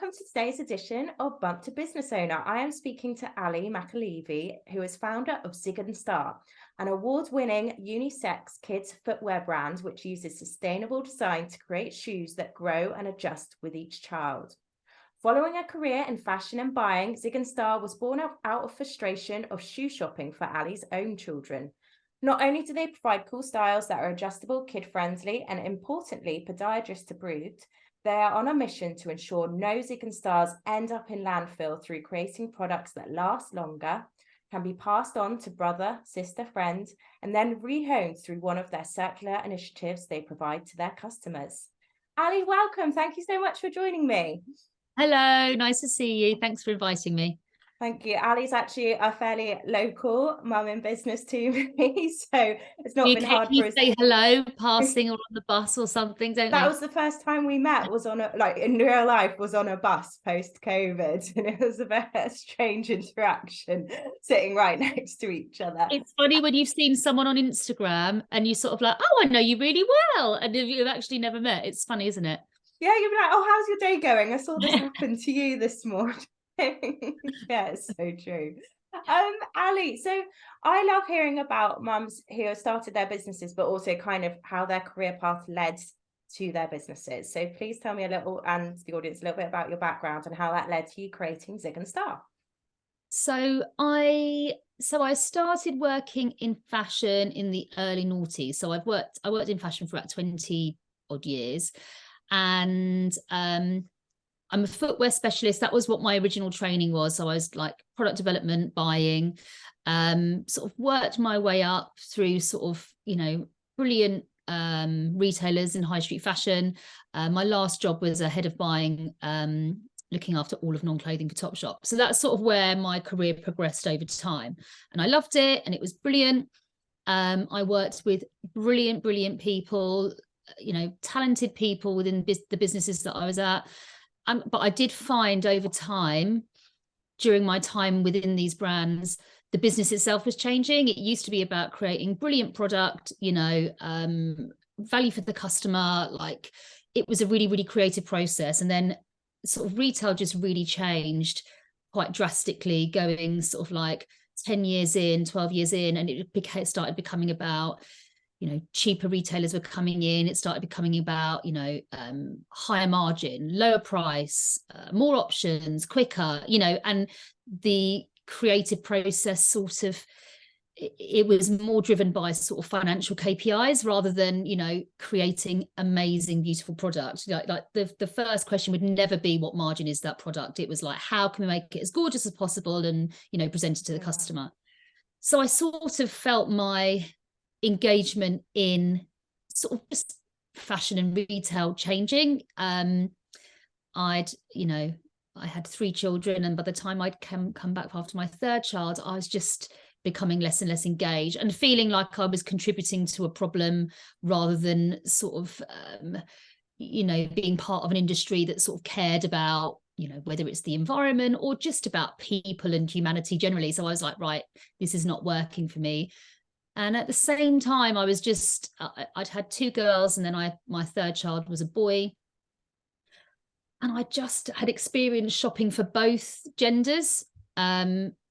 welcome to today's edition of Bump to Business Owner. I am speaking to Ali McAleavy, who is founder of Zig Star, an award-winning unisex kids footwear brand which uses sustainable design to create shoes that grow and adjust with each child. Following a career in fashion and buying, Zig Star was born out of frustration of shoe shopping for Ali's own children. Not only do they provide cool styles that are adjustable, kid-friendly, and importantly, podiatrist approved, they are on a mission to ensure no Zig Stars end up in landfill through creating products that last longer, can be passed on to brother, sister, friend, and then rehomed through one of their circular initiatives they provide to their customers. Ali, welcome. Thank you so much for joining me. Hello, nice to see you. Thanks for inviting me. Thank you. Ali's actually a fairly local mum in business to me, so it's not been hard for us. Say hello, passing or on the bus or something, don't That we? was the first time we met, was on a, like in real life, was on a bus post-COVID, and it was a very strange interaction, sitting right next to each other. It's funny when you've seen someone on Instagram and you sort of like, oh, I know you really well, and you've actually never met. It's funny, isn't it? Yeah, you'd be like, oh, how's your day going? I saw this happen to you this morning. Yeah, it's so true. Ali, so I love hearing about mums who have started their businesses, but also kind of how their career path led to their businesses. So please tell me a little, and the audience, a little bit about your background and how that led to you creating Zig Star. So I started working in fashion in the early noughties. So I worked in fashion for about 20 odd years, and I'm a footwear specialist. That was what my original training was. So I was like product development, buying, sort of worked my way up through sort of, brilliant retailers in high street fashion. My last job was a head of buying, looking after all of non-clothing for Topshop. So that's sort of where my career progressed over time. And I loved it and it was brilliant. I worked with brilliant people, talented people within the businesses that I was at. But I did find over time, during my time within these brands, the business itself was changing. It used to be about creating brilliant product, value for the customer. Like it was a really creative process. And then sort of retail just really changed quite drastically, going sort of like 10 years in, 12 years in, and it started becoming about, cheaper retailers were coming in. It started becoming about, higher margin, lower price, more options, quicker, and the creative process sort of, it was more driven by sort of financial KPIs rather than, creating amazing, beautiful product. Like the first question would never be what margin is that product. It was like, how can we make it as gorgeous as possible and, present it to the customer. So I sort of felt my engagement in sort of just fashion and retail changing. I had 3 children, and by the time I'd come back after my 3rd child, I was just becoming less and less engaged and feeling like I was contributing to a problem rather than sort of being part of an industry that sort of cared about whether it's the environment or just about people and humanity generally. So I was like, right, this is not working for me. And at the same time, I was just, I'd had 2 girls, and then my 3rd child was a boy. And I just had experienced shopping for both genders,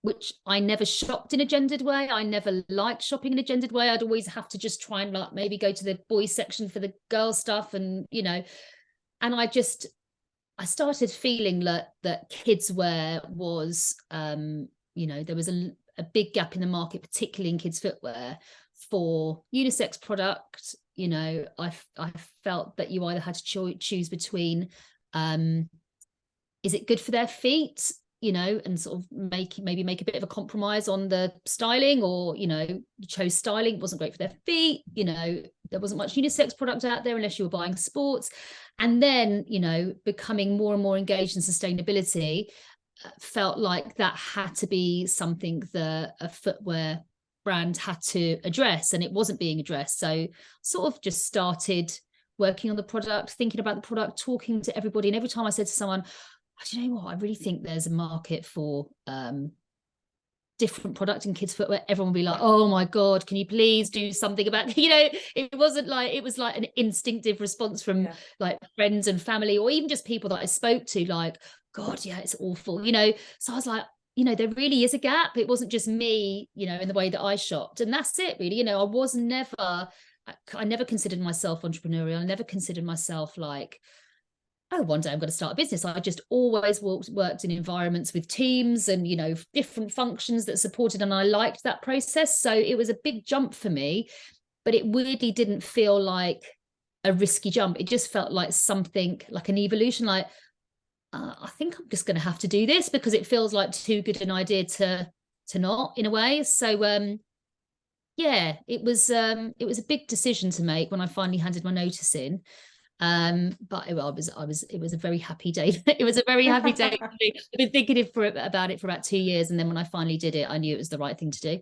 which I never shopped in a gendered way. I never liked shopping in a gendered way. I'd always have to just try and like maybe go to the boys section for the girl stuff, and, and I started feeling that kids wear was, there was a big gap in the market, particularly in kids footwear for unisex product. I felt that you either had to choose between, is it good for their feet, and sort of maybe make a bit of a compromise on the styling, or, you chose styling, it wasn't great for their feet. There wasn't much unisex product out there unless you were buying sports. And then, becoming more and more engaged in sustainability, felt like that had to be something that a footwear brand had to address, and it wasn't being addressed. So sort of just started working on the product, thinking about the product, talking to everybody. And every time I said to someone, do you know what, I really think there's a market for different product in kids footwear, everyone would be like, oh my God, can you please do something about, it wasn't like, it was like an instinctive response from like friends and family, or even just people that I spoke to, like, God, yeah, it's awful, you know. So I was like, you know, there really is a gap. It wasn't just me, you know, in the way that I shopped. And that's it, really. You know, I never considered myself entrepreneurial. I never considered myself like, oh, one day I'm going to start a business. I just always worked in environments with teams and, you know, different functions that supported, and I liked that process. So it was a big jump for me, but it weirdly didn't feel like a risky jump. It just felt like something, like an evolution, like, I think I'm just going to have to do this because it feels like too good an idea to not, in a way. So yeah, it was a big decision to make when I finally handed my notice in. But it was a very happy day. It was a very happy day. I've been thinking about it for about 2 years, and then when I finally did it, I knew it was the right thing to do.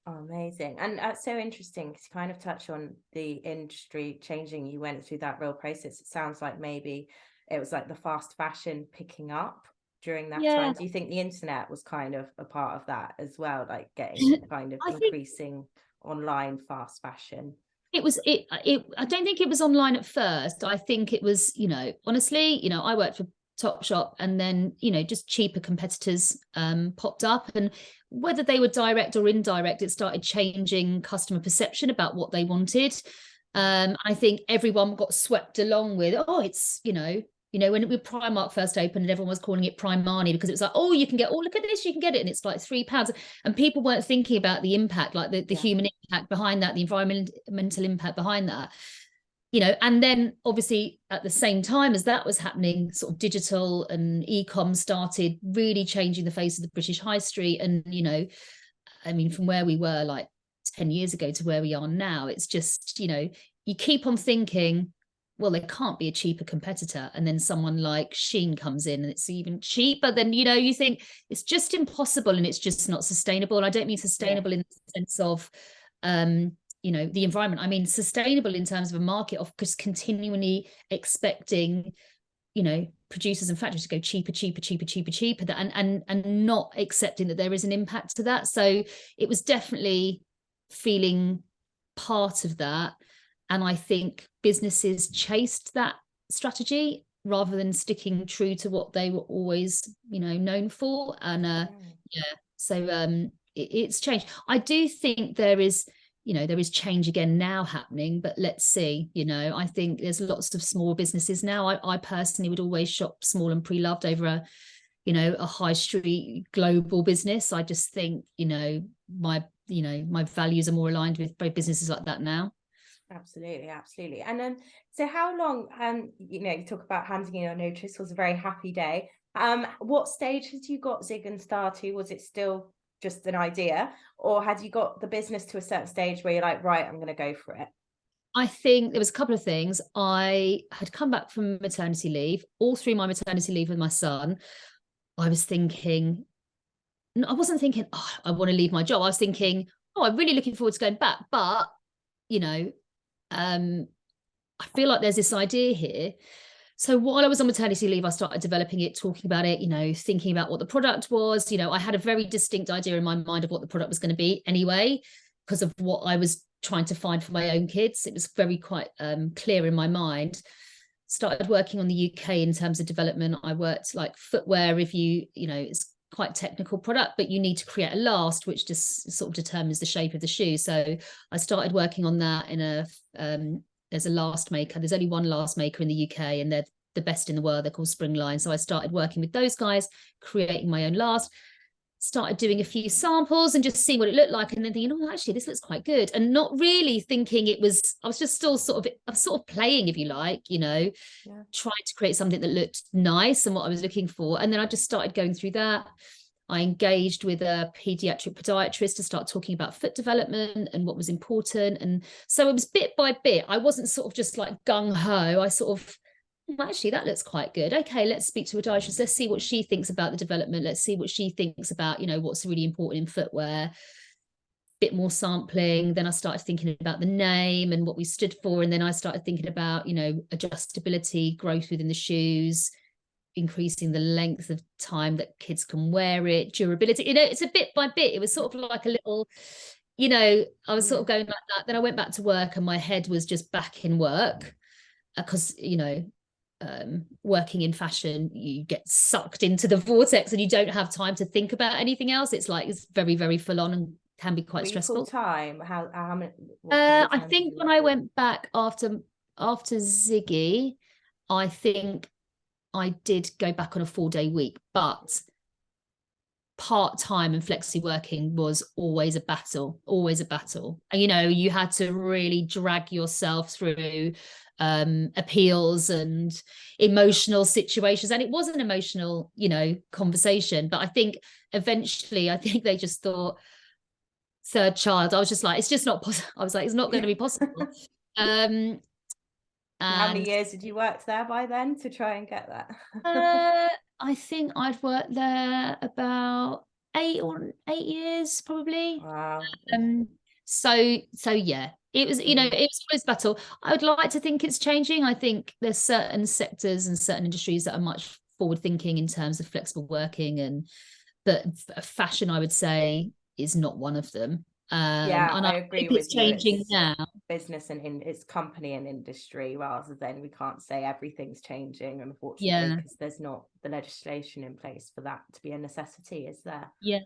Oh, amazing. And that's so interesting to kind of touch on the industry changing. You went through that real process. It sounds like maybe it was like the fast fashion picking up during that Yeah, time. Do you think the internet was kind of a part of that as well, like getting kind of I think increasing online fast fashion? it I don't think it was online at first. I think it was, you know, honestly, you know, I worked for Topshop, and then, you know, just cheaper competitors popped up, and whether they were direct or indirect, it started changing customer perception about what they wanted. I think everyone got swept along with, oh, it's, you know, when Primark first opened and everyone was calling it Primani because it was like, oh, you can get, oh, look at this, you can get it. And it's like £3. And people weren't thinking about the impact, like the human impact behind that, the environmental impact behind that. You know, and then obviously at the same time as that was happening, sort of digital and e-com started really changing the face of the British high street. And, you know, I mean, from where we were like 10 years ago to where we are now, it's just, you know, you keep on thinking, well, there can't be a cheaper competitor. And then someone like Shein comes in and it's even cheaper. Then, you know, you think it's just impossible and it's just not sustainable. And I don't mean sustainable in the sense of, you know, the environment. I mean, sustainable in terms of a market of just continually expecting, you know, producers and factories to go cheaper, and not accepting that there is an impact to that. So it was definitely feeling part of that. And I think businesses chased that strategy rather than sticking true to what they were always, you know, known for. And so it's changed. I do think there is, you know, there is change again now happening, but let's see. You know, I think there's lots of small businesses now. I personally would always shop small and pre-loved over a, you know, a high street global business. I just think, you know, my values are more aligned with businesses like that now. Absolutely. And so how long, you know, you talk about handing in your notice was a very happy day. What stage had you got Zig and Star to? Was it still just an idea, or had you got the business to a certain stage where you're like, right, I'm going to go for it? I think there was a couple of things. I had come back from maternity leave. All through my maternity leave with my son, I was thinking, I wasn't thinking, oh, I want to leave my job. I was thinking, oh, I'm really looking forward to going back. But, you know, I feel like there's this idea here. So while I was on maternity leave, I started developing it, talking about it, you know, thinking about what the product was. You know, I had a very distinct idea in my mind of what the product was going to be anyway, because of what I was trying to find for my own kids. It was very quite clear in my mind. Started working on the UK in terms of development. I worked like footwear. If you know, it's quite technical product, but you need to create a last, which just sort of determines the shape of the shoe. So I started working on that in a there's a last maker. There's only one last maker in the UK, and they're the best in the world. They're called Springline. So I started working with those guys, creating my own last. Started doing a few samples and just seeing what it looked like, and then thinking, oh, actually, this looks quite good, and not really thinking it was. I was just still sort of playing, if you like, you know, trying to create something that looked nice and what I was looking for. And then I just started going through that. I engaged with a pediatric podiatrist to start talking about foot development and what was important. And so it was bit by bit. I wasn't sort of just like gung ho. I sort of, actually, that looks quite good. Okay, let's speak to a podiatrist. Let's see what she thinks about the development. Let's see what she thinks about, you know, what's really important in footwear. Bit more sampling. Then I started thinking about the name and what we stood for. And then I started thinking about, you know, adjustability, growth within the shoes, increasing the length of time that kids can wear it, durability. You know, it's a bit by bit. It was sort of like a little, you know, I was sort of going like that. Then I went back to work and my head was just back in work because, you know, working in fashion, you get sucked into the vortex and you don't have time to think about anything else. It's like, it's very, very full on and can be quite stressful. Full time? How many? What kind of I think when I went back after Ziggy, I think I did go back on a 4-day week, but part-time and flexi working was always a battle. And, you know, you had to really drag yourself through appeals and emotional situations. And it was an emotional, you know, conversation. But I think eventually, I think they just thought, third child, I was just like, it's just not possible. I was like, it's not going to be possible. And how many years did you work there by then to try and get that? I think I'd worked there about 8 years, probably. Wow. So yeah, it was, you know, it was always battle. I would like to think it's changing. I think there's certain sectors and certain industries that are much forward thinking in terms of flexible working, but fashion, I would say, is not one of them. Yeah, and I agree think with it's you. changing It's now. Business and it's company and industry, rather than, we can't say everything's changing, unfortunately, Yeah, because there's not the legislation in place for that to be a necessity, is there? yeah.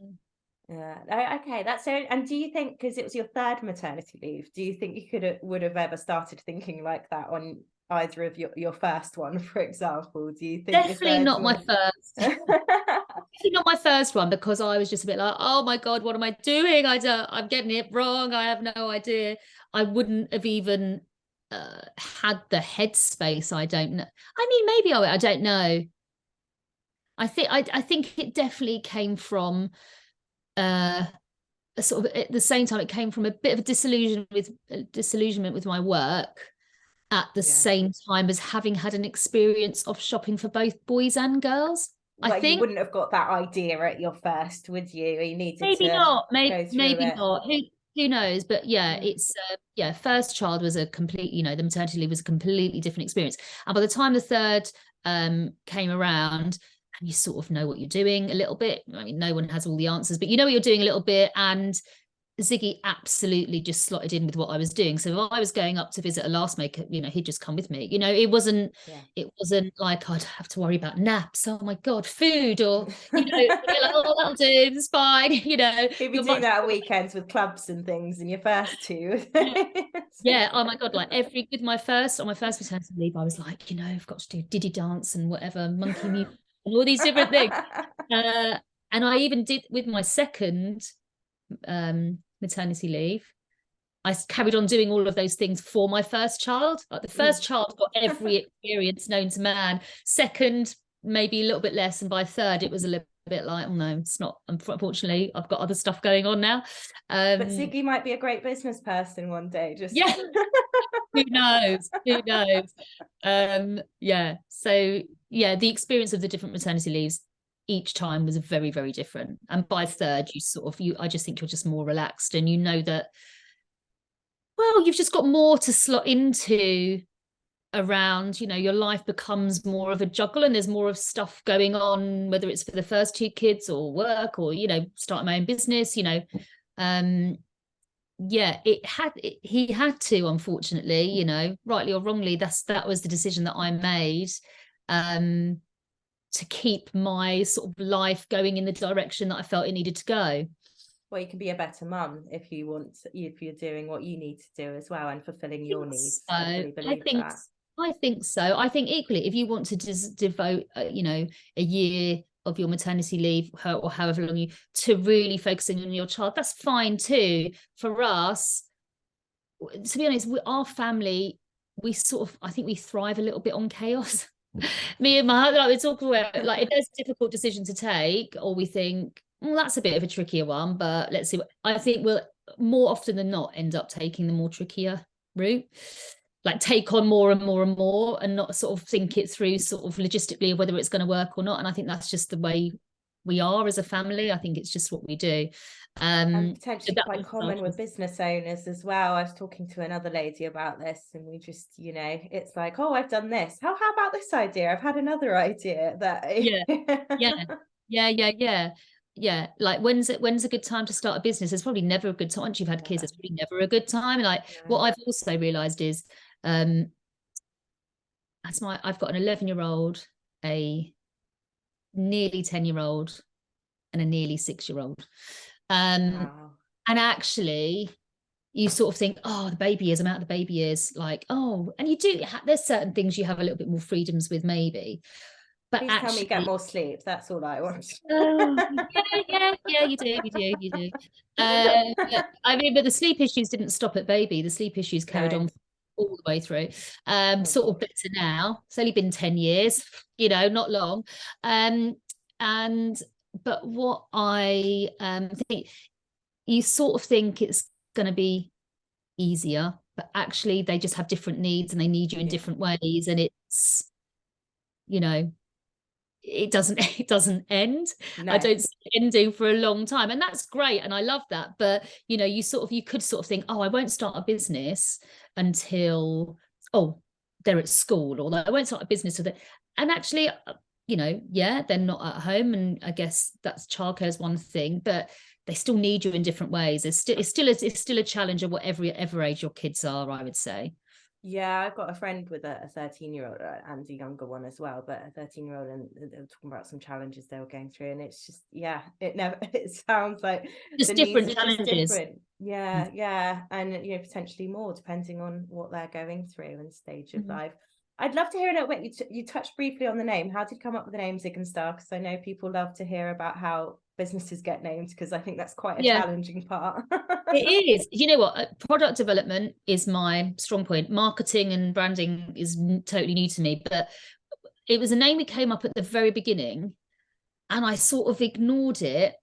Okay, that's so. And do you think, because it was your third maternity leave, do you think you would have ever started thinking like that on either of your first one, for example? Do you think Definitely not my first? Definitely not my first one, because I was just a bit like, oh my God, what am I doing? I'm getting it wrong. I have no idea. I wouldn't have even had the headspace. I don't know. I mean, maybe I don't know. I think it definitely came from a sort of, at the same time, it came from a bit of a disillusionment with my work, at the same time as having had an experience of shopping for both boys and girls. Well, I think you wouldn't have got that idea at your first, would you? You needed maybe to not, go through maybe it. not. Who knows? But yeah, it's first child was a complete, you know, the maternity leave was a completely different experience. And by the time the third came around, and you sort of know what you're doing a little bit. I mean, no one has all the answers, but you know what you're doing a little bit. And Ziggy absolutely just slotted in with what I was doing. So if I was going up to visit a last maker, you know, he'd just come with me. You know, it wasn't like I'd have to worry about naps. Oh my God, food, or, you know, like, oh, that'll do, it's fine. You know, you'd be doing that at weekends with clubs and things in your first two. Yeah. Oh my God, like on my first maternity leave, I was like, you know, I've got to do Diddy dance and whatever, monkey music and all these different things. And I even did with my second maternity leave. I carried on doing all of those things for my first child. Like the first child got every experience known to man. Second, maybe a little bit less, and by third, it was a little bit like, oh no, it's not. Unfortunately, I've got other stuff going on now. But Ziggy might be a great business person one day. Just yeah. Who knows? Yeah. So yeah, the experience of the different maternity leaves each time was very, very different. And by third, I just think you're just more relaxed, and you know that, well, you've just got more to slot into around, you know, your life becomes more of a juggle, and there's more of stuff going on, whether it's for the first 2 kids or work, or, you know, starting my own business, you know. He had to, unfortunately, you know, rightly or wrongly, that was the decision that I made, to keep my sort of life going in the direction that I felt it needed to go. Well, you can be a better mum if you're doing what you need to do as well, and fulfilling your needs. So I think so. I think equally, if you want to devote, you know, a year of your maternity leave, or however long to really focusing on your child, that's fine too. For us, to be honest, our family, I think we thrive a little bit on chaos. Me and my husband, like, we talk about, like, if there's a difficult decision to take, or we think, well, that's a bit of a trickier one, but let's see. I think we'll more often than not end up taking the more trickier route, like take on more and more and more, and not sort of think it through sort of logistically whether it's going to work or not. And I think that's just the way we are as a family. I think it's just what we do. And potentially quite common with business owners as well. I was talking to another lady about this, and we just, you know, it's like, oh, I've done this. How about this idea? I've had another idea that. Yeah. Like, when's a good time to start a business? It's probably never a good time. Once you've had kids, it's probably never a good time. Like, what I've also realized is, I've got an 11-year-old, a nearly 10-year-old, and a nearly 6-year-old. Wow. And actually, you sort of think, oh, the baby years, I'm out of the baby years. Like, oh, and you do, there's certain things you have a little bit more freedoms with, maybe. But Please tell me actually, you get more sleep. That's all I want. oh, yeah, you do. I mean, but the sleep issues didn't stop at baby. The sleep issues carried on all the way through. Sort of better now. It's only been 10 years, not long. But what I think, you sort of think it's going to be easier, but actually they just have different needs and they need you in different ways. And it's, it doesn't end. I don't see it ending for a long time, and that's great, and I love that. But you could sort of think, oh, I won't start a business until they're at school, or I won't start a business with it. And actually, they're not at home, and I guess that's childcare is one thing, but they still need you in different ways. It's still a challenge of whatever age your kids are, I would say. Yeah, I've got a friend with a 13-year-old and a younger one as well, but a 13-year-old, and they were talking about some challenges they were going through, and it's just, it sounds like just different challenges. Different. Yeah, and potentially more depending on what they're going through and stage of life. I'd love to hear a little bit. You touched briefly on the name. How did you come up with the name Zig Star? Because I know people love to hear about how businesses get named, because I think that's quite a challenging part. It is. You know what? Product development is my strong point. Marketing and branding is totally new to me, but it was a name that came up at the very beginning, and I sort of ignored it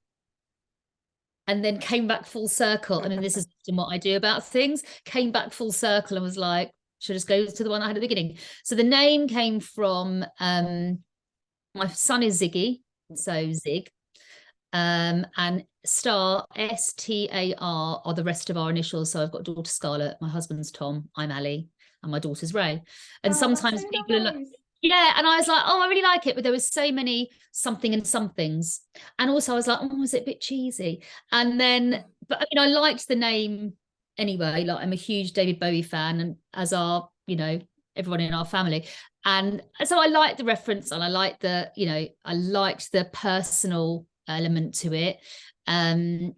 and then came back full circle. I mean, this is what I do about things. Came back full circle and was like, should I just go to the one I had at the beginning? So the name came from my son is Ziggy, so Zig. And Star, STAR, are the rest of our initials. So I've got daughter Scarlett, my husband's Tom, I'm Ali, and my daughter's Ray. And sometimes people are like, and I was like, oh, I really like it, but there was so many something and somethings, and also I was like, oh, is it a bit cheesy? And then, but I liked the name anyway. Like, I'm a huge David Bowie fan, and as are everyone in our family. And so I liked the reference, and I liked the personal element to it. And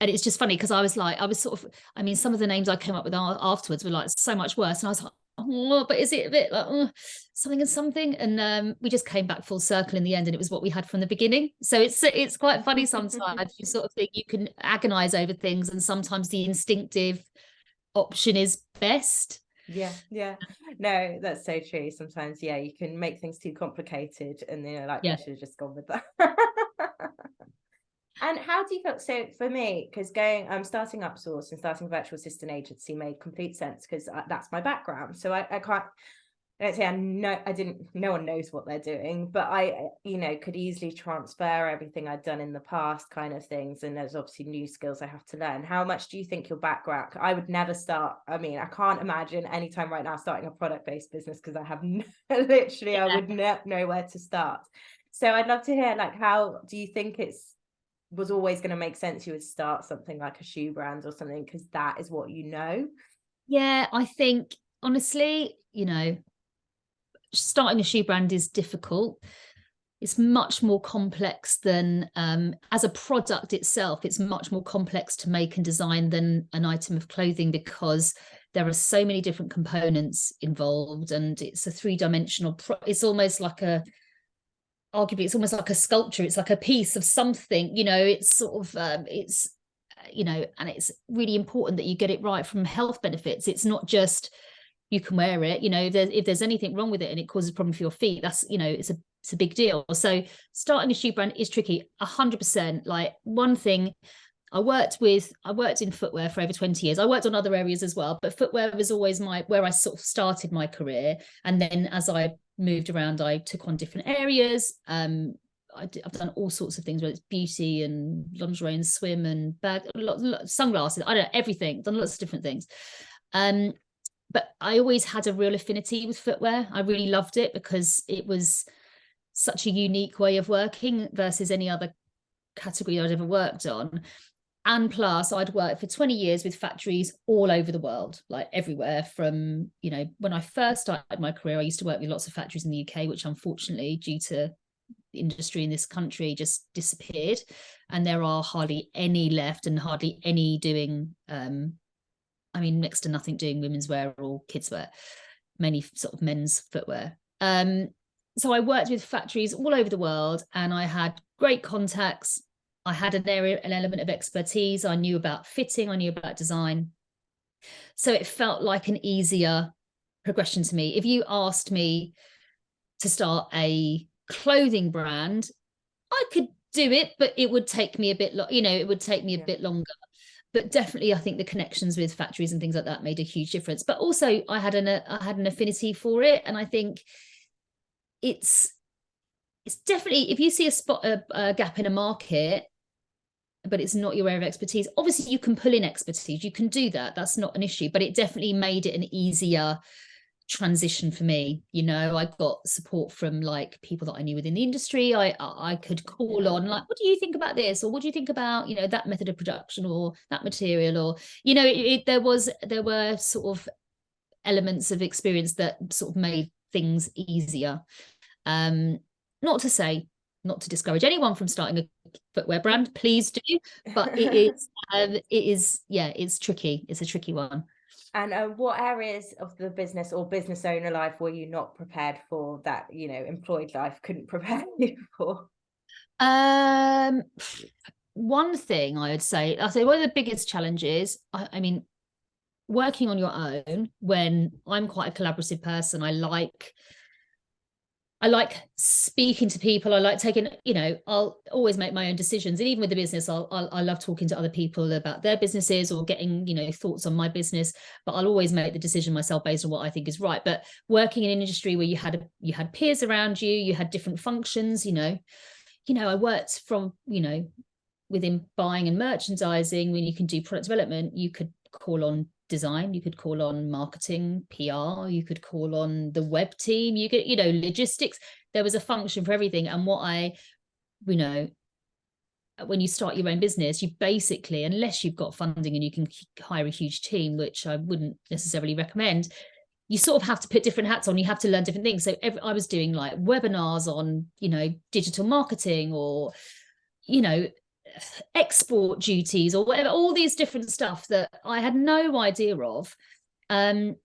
it's just funny because I was sort of, some of the names I came up with afterwards were like so much worse, and I was like, oh, but is it a bit like something and something? And we just came back full circle in the end, and it was what we had from the beginning. So it's quite funny sometimes. You sort of think you can agonize over things, and sometimes the instinctive option is best. Yeah. No, that's so true. Sometimes, you can make things too complicated, and then I should have just gone with that. And how do you feel? So for me, because I'm starting Upsource and starting a virtual assistant agency made complete sense, because that's my background. So I can't, I don't say no one knows what they're doing, but I could easily transfer everything I'd done in the past, kind of things. And there's obviously new skills I have to learn. How much do you think your background? I would never start. I can't imagine any time right now starting a product-based business, because I have literally, I would not know where to start. So I'd love to hear, like, how do you think was always going to make sense you would start something like a shoe brand or something, because that is what Yeah, I think honestly, starting a shoe brand is difficult. It's much more complex than as a product itself. It's much more complex to make and design than an item of clothing, because there are so many different components involved, and it's a three-dimensional it's almost like arguably it's almost like a sculpture. It's like a piece of something, it's sort of and it's really important that you get it right from health benefits. It's not just you can wear it, if there's anything wrong with it and it causes a problem for your feet, that's it's a big deal. So starting a shoe brand is tricky, 100%. Like, one thing, I worked in footwear for over 20 years. I worked on other areas as well, but footwear was always where I sort of started my career. And then as I moved around, I took on different areas. I've done all sorts of things, whether it's beauty and lingerie and swim and bag, sunglasses, I don't know, everything, done lots of different things. But I always had a real affinity with footwear. I really loved it because it was such a unique way of working versus any other category I'd ever worked on. And plus, I'd worked for 20 years with factories all over the world, like everywhere from, you know, when I first started my career, I used to work with lots of factories in the UK, which unfortunately, due to the industry in this country, just disappeared. And there are hardly any left and hardly any doing, I mean, next to nothing doing women's wear or kids wear, mainly sort of men's footwear. So I worked with factories all over the world and I had great contacts. I had an element of expertise. I knew about fitting, I knew about design. So it felt like an easier progression to me. If you asked me to start a clothing brand, I could do it, but it would take me a bit, you know, it would take me a bit longer. But definitely, I think the connections with factories and things like that made a huge difference. But also, I had an affinity for it, and I think it's definitely, if you see a gap in a market, but it's not your area of expertise, obviously you can pull in expertise, you can do that, that's not an issue, but it definitely made it an easier transition for me. You know, I got support from like people that I knew within the industry. I could call on, like, what do you think about this, or what do you think about, you know, that method of production or that material, or, you know, there were sort of elements of experience that sort of made things easier. Not to discourage anyone from starting a footwear brand, please do, but it's tricky. It's a tricky one. And what areas of the business or business owner life were you not prepared for that, you know, employed life couldn't prepare you for? One thing I'd say one of the biggest challenges, I mean, working on your own, when I'm quite a collaborative person, I like speaking to people. I like taking, you know, I'll always make my own decisions. And even with the business, I love talking to other people about their businesses or getting, you know, thoughts on my business, but I'll always make the decision myself based on what I think is right. But working in an industry where you had peers around you, you had different functions, you know, I worked from, you know, within buying and merchandising. When you can do product development, you could call on design, you could call on marketing, PR, you could call on the web team, you could, you know, logistics. There was a function for everything. And you know, when you start your own business, you basically, unless you've got funding and you can hire a huge team, which I wouldn't necessarily recommend, you sort of have to put different hats on. You have to learn different things. So I was doing like webinars on, you know, digital marketing, or, you know, export duties or whatever, all these different stuff that I had no idea of, and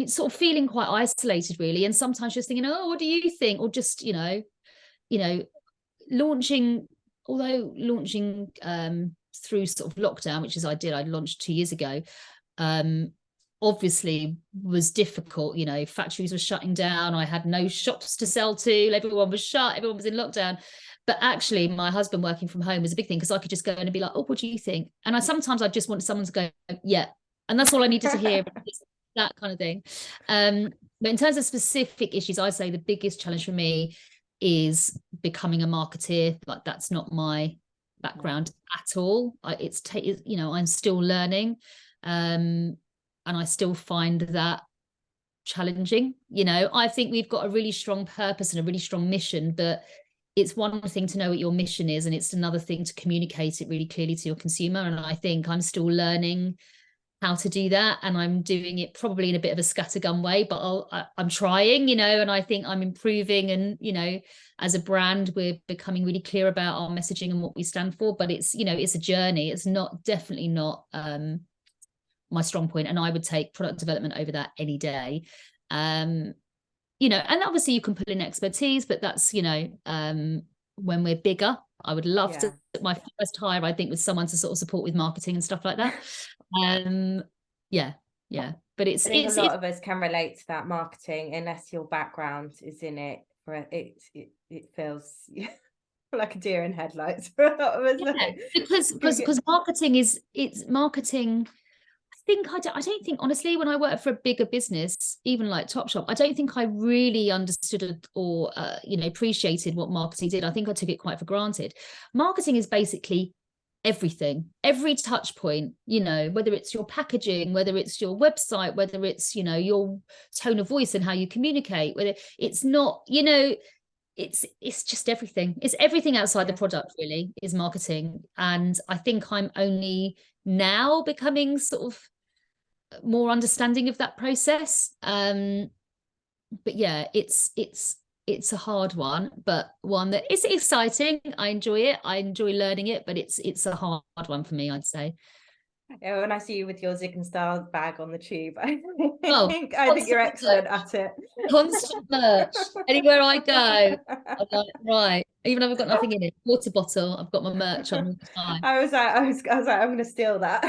sort of feeling quite isolated really, and sometimes just thinking, oh, what do you think, or just, you know, launching through sort of lockdown, which is I launched 2 years ago, obviously was difficult. You know, factories were shutting down, I had no shops to sell to, everyone was shut, everyone was in lockdown. But actually, my husband working from home was a big thing, because I could just go in and be like, oh, what do you think? And I just wanted someone to go, yeah. And that's all I needed to hear, that kind of thing. But in terms of specific issues, I say the biggest challenge for me is becoming a marketeer. Like, that's not my background at all. You know, I'm still learning. And I still find that challenging. You know, I think we've got a really strong purpose and a really strong mission, but it's one thing to know what your mission is, and it's another thing to communicate it really clearly to your consumer. And I think I'm still learning how to do that, and I'm doing it probably in a bit of a scattergun way, but I'm trying, you know, and I think I'm improving. And, you know, as a brand, we're becoming really clear about our messaging and what we stand for, but it's, you know, it's a journey. It's definitely not my strong point, and I would take product development over that any day. You know, and obviously you can put in expertise, but that's, you know, when we're bigger, I would love to, my first hire, I think, was someone to sort of support with marketing and stuff like that. But I think a lot of us can relate to that. Marketing, unless your background is in it, it feels like a deer in headlights for a lot of us. Because marketing. I don't think, honestly, when I worked for a bigger business, even like Topshop, I don't think I really understood or you know, appreciated what marketing did. I think I took it quite for granted. Marketing is basically everything, every touch point, you know, whether it's your packaging, whether it's your website, whether it's, you know, your tone of voice and how you communicate, whether it's not, you know, it's just everything. It's everything outside the Yeah. product, really, is marketing. And I think I'm only now becoming sort of more understanding of that process. But yeah, it's a hard one, but one that is exciting. I enjoy it. I enjoy learning it, but it's a hard one for me, I'd say. Yeah, when I see you with your Zig Star bag on the tube, Oh, I think you're excellent at it. constant merch. Anywhere I go, I'm like, right, even if I've got nothing in it, water bottle, I've got my merch on all the time. I was like, I'm going to steal that.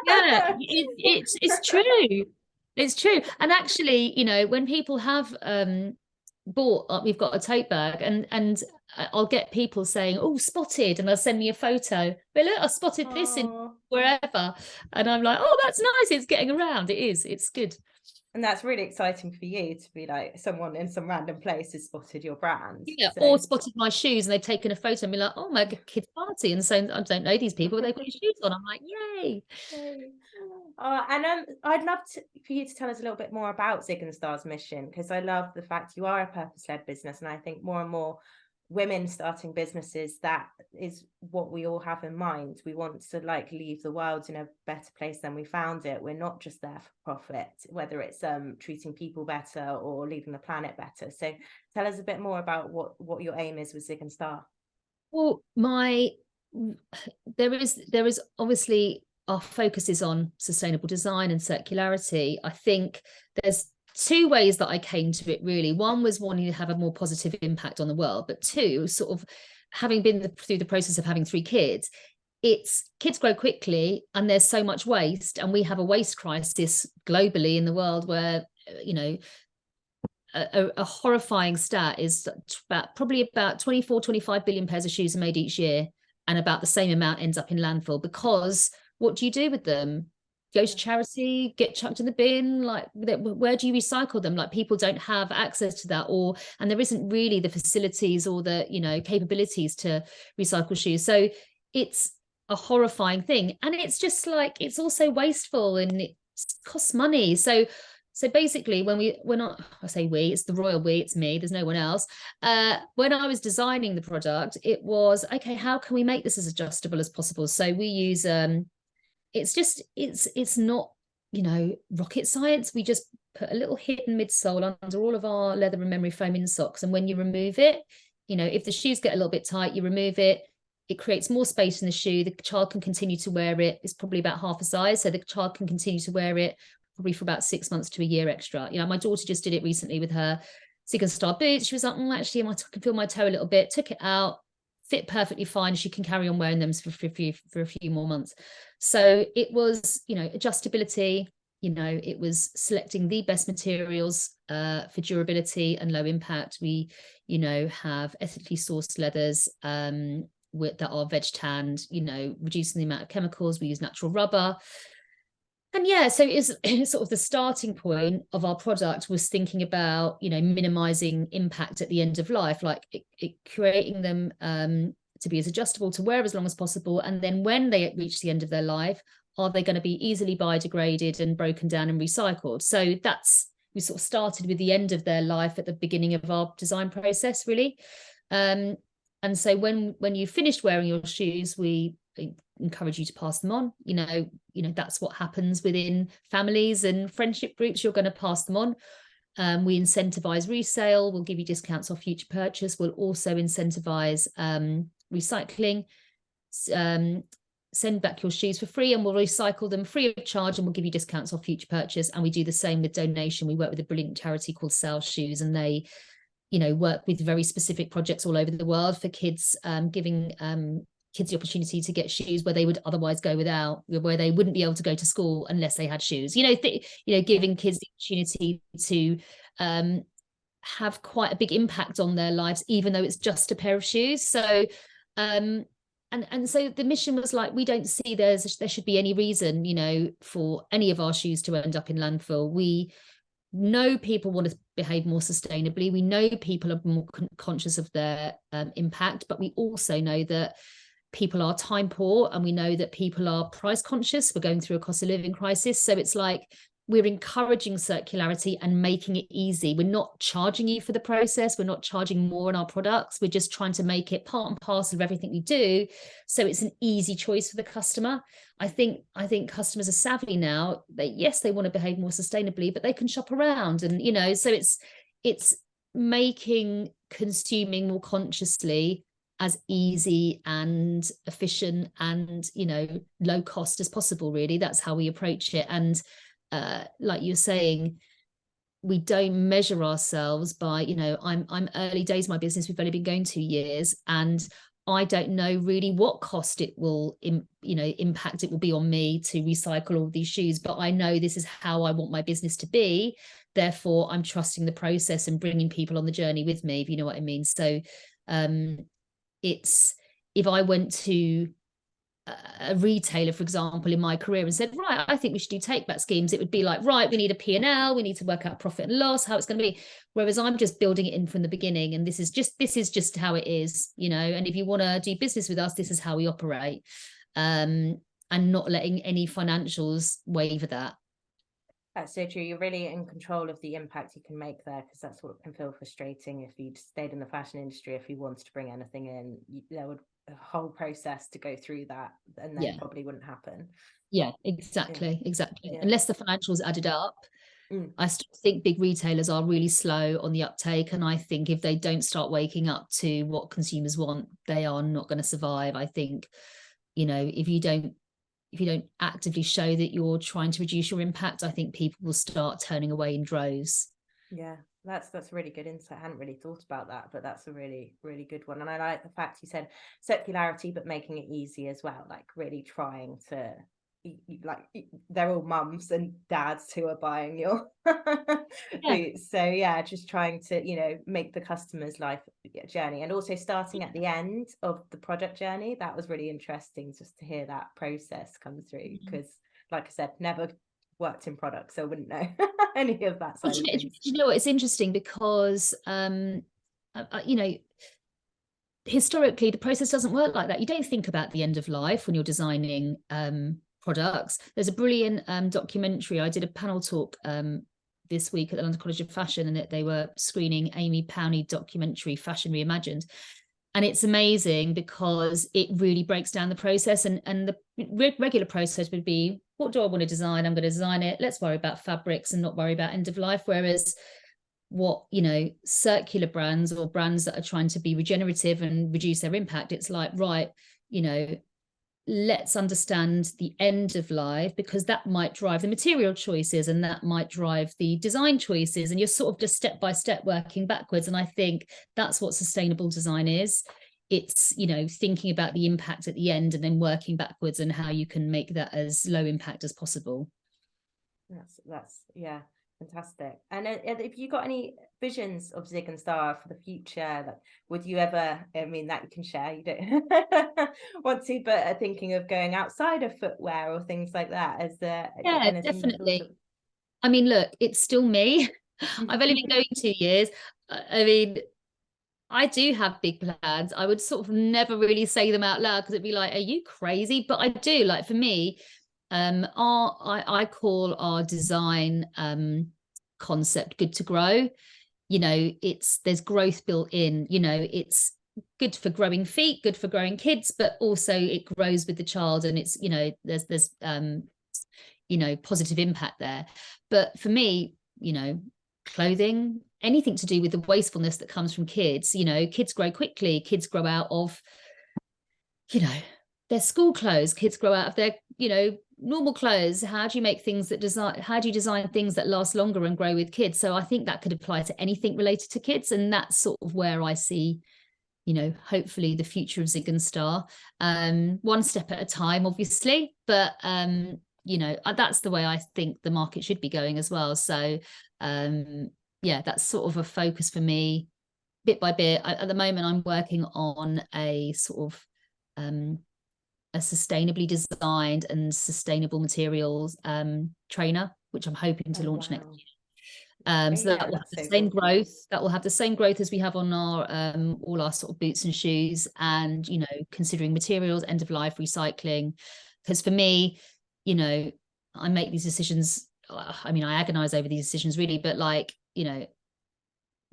Yeah, it's true. It's true. And actually, you know, when people have bought, like, we've got a tote bag, and I'll get people saying, "Oh, spotted," and they'll send me a photo. But look, I spotted this in Oh. wherever, and I'm like, "Oh, that's nice. It's getting around. It is. It's good." And that's really exciting for you to be like, someone in some random place has spotted your brand. Yeah, or So spotted my shoes and they've taken a photo and be like, "Oh, my kid's party," and so I don't know these people, but they've got your shoes on. I'm like, "Yay!" And I'd love for you to tell us a little bit more about Zig and Star's mission, because I love the fact you are a purpose-led business, and I think more and more women starting businesses, that is what we all have in mind. We want to like leave the world in a better place than we found it. We're not just there for profit, whether it's treating people better or leaving the planet better. So tell us a bit more about what your aim is with Zig and Star. Well, there is obviously, our focus is on sustainable design and circularity. I think there's two ways that I came to it, really. One was wanting to have a more positive impact on the world, but two, sort of having been through the process of having 3 kids, it's kids grow quickly and there's so much waste, and we have a waste crisis globally in the world where, you know, a horrifying stat is probably about 24-25 billion pairs of shoes are made each year, and about the same amount ends up in landfill, because what do you do with them? Go to charity, get chucked in the bin? Like, where do you recycle them? Like, people don't have access to that, and there isn't really the facilities or the, you know, capabilities to recycle shoes. So it's a horrifying thing, and it's just like, it's also wasteful and it costs money. So basically, when I say we, it's the royal we, it's me, there's no one else. When I was designing the product, it was, okay, how can we make this as adjustable as possible? So we use it's not, you know, rocket science. We just put a little hidden midsole under all of our leather and memory foam in socks, and when you remove it, you know, if the shoes get a little bit tight, you remove it. It creates more space in the shoe. The child can continue to wear it. It's probably about half a size, so the child can continue to wear it probably for about 6 months to a year extra. You know, my daughter just did it recently with her Zig and Star boots. She was like, actually, I can feel my toe a little bit. Took it out, fit perfectly fine. She can carry on wearing them for a few more months. So it was, you know, adjustability. You know, it was selecting the best materials for durability and low impact. We, you know, have ethically sourced leathers that are veg tanned. You know, reducing the amount of chemicals. We use natural rubber. And yeah, so it's sort of the starting point of our product was thinking about, you know, minimizing impact at the end of life, like creating them to be as adjustable to wear as long as possible. And then when they reach the end of their life, are they going to be easily biodegraded and broken down and recycled? So we sort of started with the end of their life at the beginning of our design process, really. And so when you finished wearing your shoes, we encourage you to pass them on. You know, that's what happens within families and friendship groups. You're going to pass them on. We incentivize resale. We'll give you discounts off future purchase. We'll also incentivize recycling. Send back your shoes for free and we'll recycle them free of charge, and we'll give you discounts off future purchase. And we do the same with donation. We work with a brilliant charity called Sale Shoes, and they, you know, work with very specific projects all over the world for kids, giving kids the opportunity to get shoes where they would otherwise go without, where they wouldn't be able to go to school unless they had shoes. You know, giving kids the opportunity to have quite a big impact on their lives, even though it's just a pair of shoes. So, and so the mission was like, we don't see there should be any reason, you know, for any of our shoes to end up in landfill. We know people want to behave more sustainably. We know people are more conscious of their impact, but we also know that people are time poor, and we know that people are price conscious. We're going through a cost of living crisis. So it's like, we're encouraging circularity and making it easy. We're not charging you for the process. We're not charging more on our products. We're just trying to make it part and parcel of everything we do. So it's an easy choice for the customer. I think customers are savvy now. Yes, they want to behave more sustainably, but they can shop around. And, you know, so it's making consuming more consciously as easy and efficient and, you know, low cost as possible, really. That's how we approach it. And like you're saying, we don't measure ourselves by, you know, I'm early days in my business. We've only been going 2 years, and I don't know really what cost it will, impact it will be on me to recycle all these shoes. But I know this is how I want my business to be. Therefore, I'm trusting the process and bringing people on the journey with me, if you know what I mean. So it's, if I went to a retailer, for example, in my career and said, right, I think we should do take back schemes, it would be like, right, we need a P&L, we need to work out profit and loss, how it's going to be. Whereas I'm just building it in from the beginning, and this is just how it is, you know. And if you want to do business with us, this is how we operate, and not letting any financials waver that. That's so true. You're really in control of the impact you can make there, because that's what can feel frustrating if you'd stayed in the fashion industry. If you wanted to bring anything in, there would a whole process to go through that, and then probably wouldn't happen. Yeah, exactly. Yeah. Unless the financials added up. I still think big retailers are really slow on the uptake, and I think if they don't start waking up to what consumers want, they are not going to survive. I think, you know, if you don't actively show that you're trying to reduce your impact, I think people will start turning away in droves. Yeah, that's really good insight. I hadn't really thought about that, but that's a really, really good one. And I like the fact you said circularity, but making it easy as well, like really trying to, like, they're all mums and dads who are buying your boots. So yeah, just trying to, you know, make the customer's life journey, and also starting at the end of the product journey. That was really interesting just to hear that process come through, because like I said, never worked in products, so I wouldn't know any of that side of things. You know, it's interesting because you know, historically the process doesn't work like that. You don't think about the end of life when you're designing products. There's a brilliant documentary. I did a panel talk this week at the London College of Fashion, and they were screening Amy Powney documentary Fashion Reimagined. And it's amazing because it really breaks down the process, and the regular process would be, what do I want to design? I'm going to design it. Let's worry about fabrics and not worry about end of life. Whereas what, you know, circular brands or brands that are trying to be regenerative and reduce their impact, it's like, right, you know, let's understand the end of life, because that might drive the material choices and that might drive the design choices, and you're sort of just step by step working backwards. And I think that's what sustainable design is. It's, you know, thinking about the impact at the end and then working backwards and how you can make that as low impact as possible. That's yeah, fantastic. And if you got any visions of Zig and Star for the future, that would you ever, I mean, that you can share, you don't want to, but thinking of going outside of footwear or things like that, is there definitely. I mean, look, it's still me. I've only been going 2 years. I mean, I do have big plans. I would sort of never really say them out loud, because it'd be like, are you crazy? But I do, like, for me, I call our design concept good to grow. You know, there's growth built in. You know, it's good for growing feet, good for growing kids, but also it grows with the child, and it's, you know, there's you know, positive impact there. But for me, you know, clothing, anything to do with the wastefulness that comes from kids, you know, kids grow quickly, kids grow out of, you know, their school clothes, kids grow out of their, you know, normal clothes. How do you make things that how do you design things that last longer and grow with kids? So I think that could apply to anything related to kids, and that's sort of where I see, you know, hopefully the future of Zig and Star, one step at a time, obviously, but you know, that's the way I think the market should be going as well. So yeah, that's sort of a focus for me, bit by bit. At the moment, I'm working on a sort of a sustainably designed and sustainable materials trainer, which I'm hoping to launch next year. So that will have the same growth. That will have the same growth as we have on our all our sort of boots and shoes, and, you know, considering materials, end of life, recycling. Because for me, you know, I make these decisions I mean, I agonize over these decisions really, but like, you know,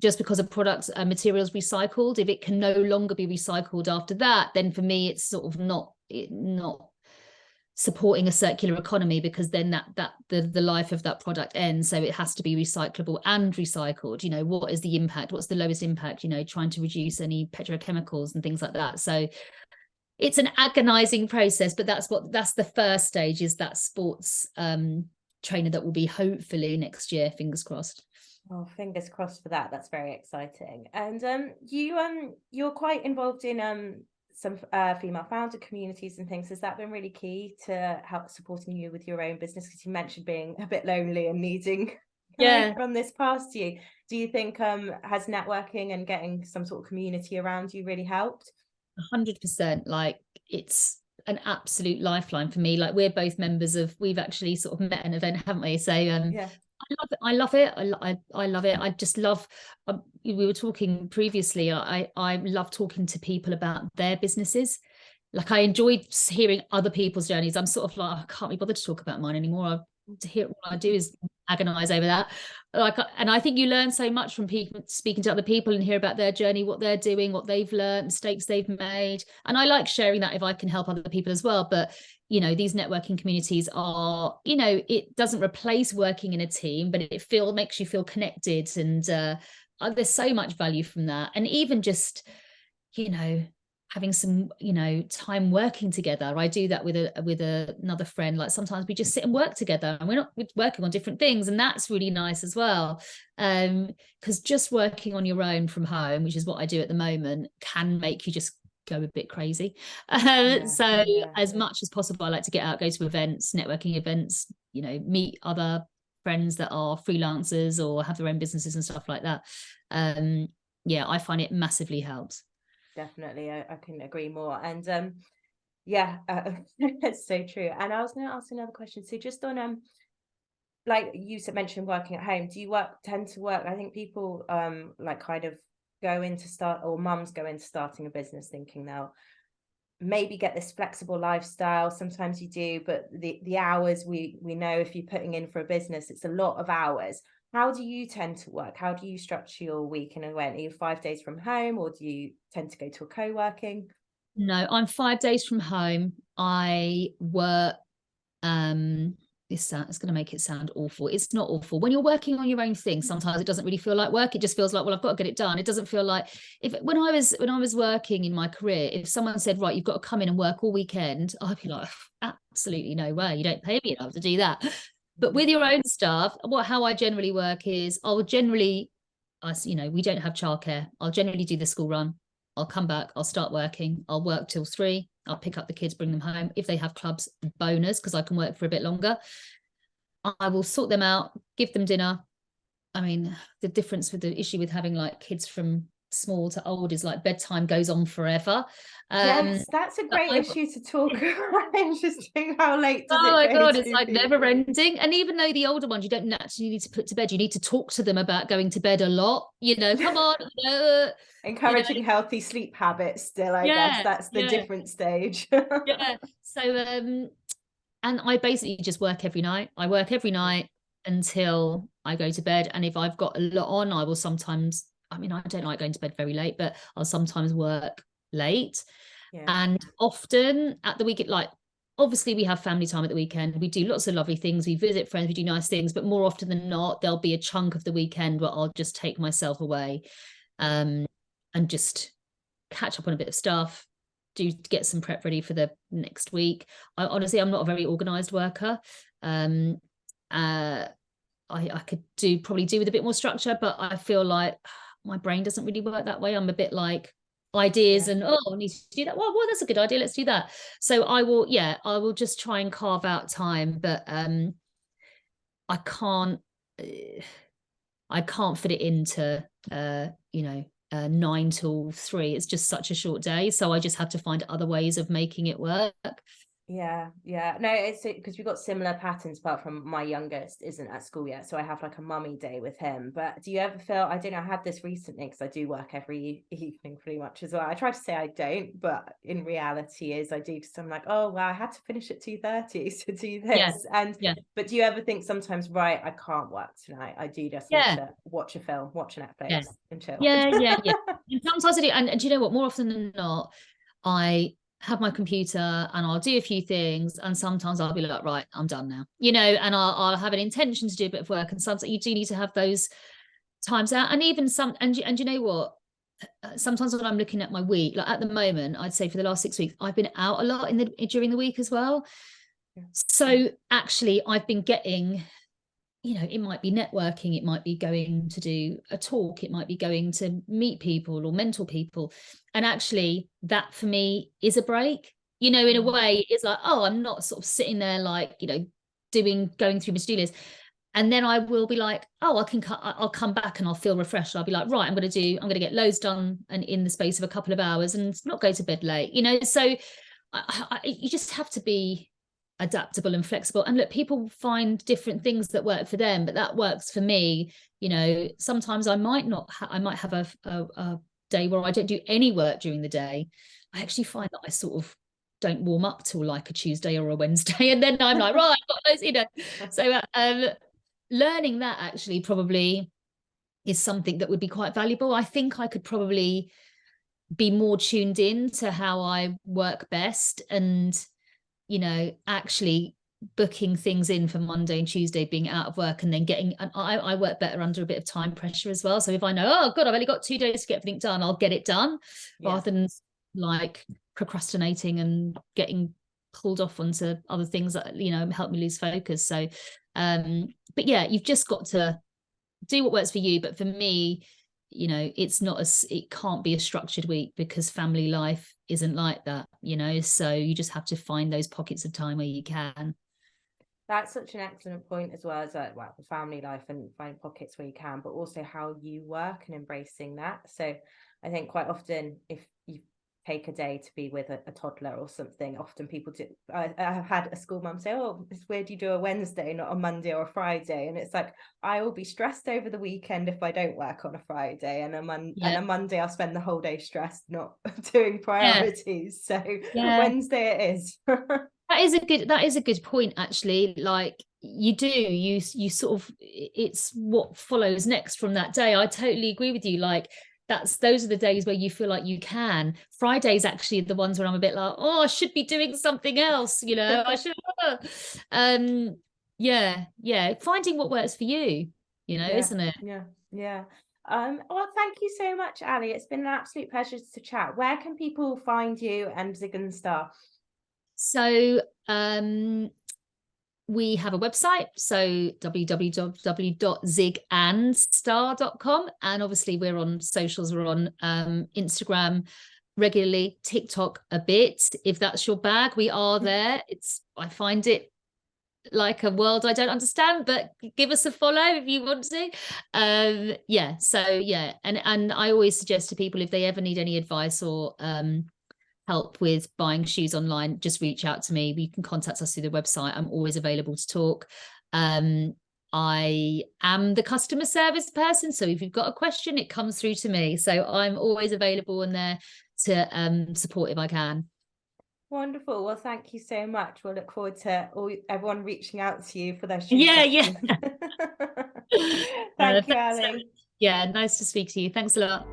just because a product materials recycled, if it can no longer be recycled after that, then for me it's sort of not supporting a circular economy, because then the life of that product ends. So it has to be recyclable and recycled. You know, what is the impact? What's the lowest impact? You know, trying to reduce any petrochemicals and things like that. So it's an agonizing process, but that's the first stage, is that sports trainer that will be hopefully next year, fingers crossed. Oh, fingers crossed for that. That's very exciting. And you're quite involved in some female founder communities and things. Has that been really key to help supporting you with your own business? Because you mentioned being a bit lonely and needing from this past you. Do you think has networking and getting some sort of community around you really helped? 100%. Like, it's an absolute lifeline for me. Like, we're both members of, we've actually sort of met at an event, haven't we? So yeah, I love it. I love it. I just love, we were talking previously, I love talking to people about their businesses. Like, I enjoyed hearing other people's journeys. I'm sort of like, I can't be bothered to talk about mine anymore. To hear, all I do is agonize over that. Like, and I think you learn so much from people, speaking to other people and hear about their journey, what they're doing, what they've learned, mistakes they've made. And I like sharing that if I can help other people as well. But you know, these networking communities are, you know, it doesn't replace working in a team, but it makes you feel connected. And there's so much value from that. And even just, you know, having some, you know, time working together. I do that with another friend. Like, sometimes we just sit and work together, and we're working on different things, and that's really nice as well. Because just working on your own from home, which is what I do at the moment, can make you just go a bit crazy. As much as possible, I like to get out, go to events, networking events, you know, meet other friends that are freelancers or have their own businesses and stuff like that. Yeah, I find it massively helps. Definitely, I couldn't agree more. And it's so true. And I was going to ask another question. So just on like you mentioned working at home, do you tend to work? I think people like kind of go into mums go into starting a business thinking they'll maybe get this flexible lifestyle. Sometimes you do, but the hours, we know if you're putting in for a business, it's a lot of hours. How do you tend to work? How do you structure your week in a way? Are you 5 days from home, or do you tend to go to a co-working? No, I'm 5 days from home. I work, it's going to make it sound awful. It's not awful. When you're working on your own thing, sometimes it doesn't really feel like work. It just feels like, well, I've got to get it done. It doesn't feel like, when I was working in my career, if someone said, right, you've got to come in and work all weekend, I'd be like, absolutely no way. You don't pay me enough to do that. But with your own stuff, how I generally work is we don't have childcare. I'll generally do the school run. I'll come back, I'll start working, I'll work till 3, I'll pick up the kids, bring them home. If they have clubs, bonus, because I can work for a bit longer. I will sort them out, give them dinner. I mean, the difference with the issue with having like kids from small to old is like bedtime goes on forever. Yes, that's a great issue to talk about. Interesting. How late does it go? Oh my God, it's like never ending. And even though the older ones you don't naturally need to put to bed, you need to talk to them about going to bed a lot. You know, come on, encouraging healthy sleep habits still, I guess that's the different stage. So and I basically just work every night. I work every night until I go to bed. And if I've got a lot on, I will sometimes, I mean, I don't like going to bed very late, but I'll sometimes work late. And often at the weekend, like, obviously we have family time at the weekend. We do lots of lovely things. We visit friends, we do nice things, but more often than not, there'll be a chunk of the weekend where I'll just take myself away and just catch up on a bit of stuff, get some prep ready for the next week. Honestly, I'm not a very organized worker. I could probably do with a bit more structure, but I feel like my brain doesn't really work that way. I'm a bit like ideas and I need to do that. Well, that's a good idea. Let's do that. So I will just try and carve out time, but I can't fit it into 9 till 3. It's just such a short day. So I just have to find other ways of making it work. Yeah, yeah. No, it's because we've got similar patterns, apart from my youngest isn't at school yet. So I have like a mummy day with him. But do you ever feel, I don't know, I had this recently because I do work every evening pretty much as well. I try to say I don't, but in reality is I do, because I'm like, oh, well, I had to finish at 2:30 to do Yeah, this. And yeah, but do you ever think sometimes, right, I can't work tonight. I do just need yeah, to watch a film, watch yeah, Netflix and chill. yeah. And sometimes I do, and do you know what? More often than not, I have my computer and I'll do a few things, and sometimes I'll be like, right, I'm done now, and I'll have an intention to do a bit of work, and sometimes you do need to have those times out. And even some, and you know what, sometimes when I'm looking at my week, like at the moment, I'd say for the last 6 weeks I've been out a lot during the week as well. Yeah. So actually I've been getting, it might be networking, it might be going to do a talk, it might be going to meet people or mentor people. And actually, that for me is a break. In a way, it's like, oh, I'm not sort of sitting there like, going through my to-do list. And then I will be like, oh, I'll come back and I'll feel refreshed. I'll be like, right, I'm going to get loads done and in the space of a couple of hours and not go to bed late, So you just have to be adaptable and flexible. And look, people find different things that work for them, but that works for me. Sometimes I might not I might have a day where I don't do any work during the day. I actually find that I sort of don't warm up till like a Tuesday or a Wednesday, and then I'm like, right, I've got those, so learning that actually probably is something that would be quite valuable. I think I could probably be more tuned in to how I work best, and actually booking things in for Monday and Tuesday, being out of work, and then I work better under a bit of time pressure as well. So if I know, oh God, I've only got 2 days to get everything done, I'll get it done, rather than like procrastinating and getting pulled off onto other things that, help me lose focus. So, but yeah, you've just got to do what works for you. But for me, it can't be a structured week, because family life isn't like that, so you just have to find those pockets of time where you can. That's such an excellent point as well, as the family life and find pockets where you can, but also how you work and embracing that. So I think quite often, if you take a day to be with a toddler or something, often people do. I have had a school mum say, oh, it's weird you do a Wednesday, not a Monday or a Friday. And it's like, I will be stressed over the weekend if I don't work on a Friday, and a Monday I'll spend the whole day stressed not doing priorities. So Wednesday it is. That is a good point, actually. Like you sort of, it's what follows next from that day. I totally agree with you. Like those are the days where you feel like you can. Fridays actually are the ones where I'm a bit like, oh, I should be doing something else, I should finding what works for you, isn't it? Yeah. Well, thank you so much, Ali. It's been an absolute pleasure to chat. Where can people find you and Zig Star? So we have a website, so www.zigandstar.com, and obviously we're on socials. We're on Instagram regularly, TikTok a bit, if that's your bag. We are there. I find it like a world I don't understand, but give us a follow if you want to. And I always suggest to people, if they ever need any advice or help with buying shoes online, just reach out to me. You can contact us through the website. I'm always available to talk. I am the customer service person, so if you've got a question, it comes through to me. So I'm always available and there to support if I can. Wonderful. Well, thank you so much. We'll look forward to everyone reaching out to you for their shoe Yeah. Thank you, Ali. Yeah, nice to speak to you. Thanks a lot.